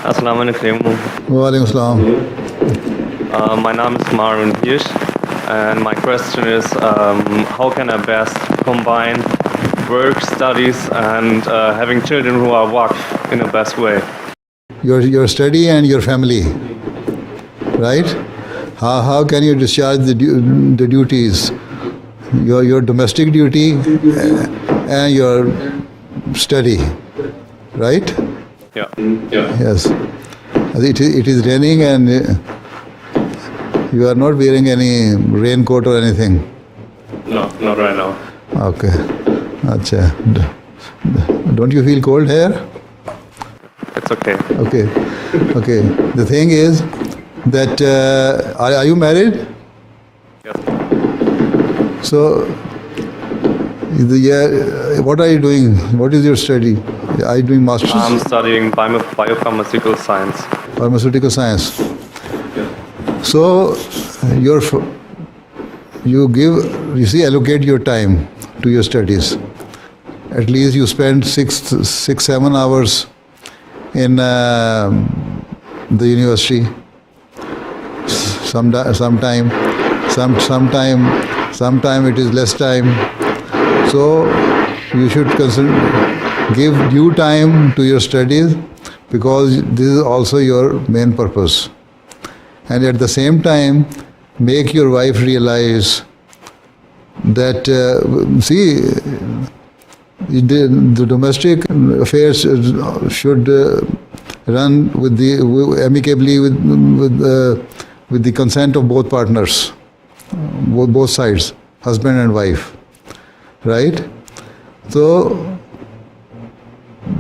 Assalamu alaikum. Walaikum Assalam. My name is Marun Hirsch, and my question is, how can I best combine work, studies, and having children who are waqf in the best way? Your study and your family, right? How can you discharge the duties, your domestic duty and your study, right? Yeah. Yes. It is raining and you are not wearing any raincoat or anything. No, not right now. Okay. Acha. Don't you feel cold here? It's okay. Okay. Okay. The thing is that are you married? Yes. So, what are you doing? What is your study? Are you doing masters? I'm studying biopharmaceutical science. Pharmaceutical science. Yeah. So, you allocate your time to your studies. At least you spend 7 hours in the university. Sometime it is less time. So you should give due time to your studies, because this is also your main purpose. And at the same time, make your wife realize that the domestic affairs should run amicably with the consent of both partners, both sides, husband and wife, right? So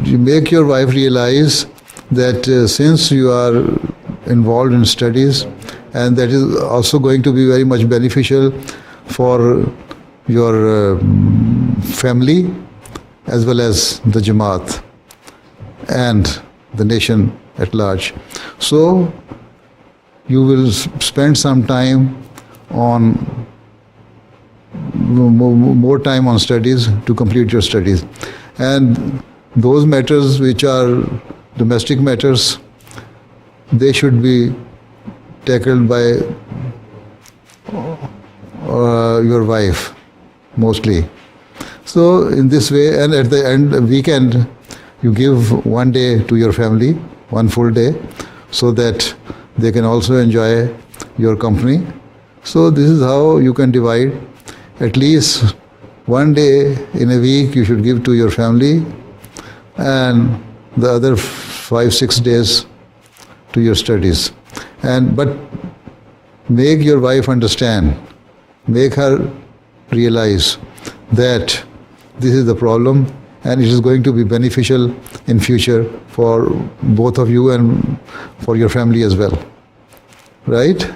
you make your wife realize that since you are involved in studies, and that is also going to be very much beneficial for your family as well as the Jamaat and the nation at large. So you will spend some time on more time on studies to complete your studies, and those matters which are domestic matters, they should be tackled by your wife mostly. So in this way, and at the end weekend, you give one day to your family, one full day, so that they can also enjoy your company. So this is how you can divide. At least one day in a week you should give to your family, and the other 5-6 days to your studies. But make your wife understand, make her realize that this is the problem, and it is going to be beneficial in future for both of you and for your family as well. Right?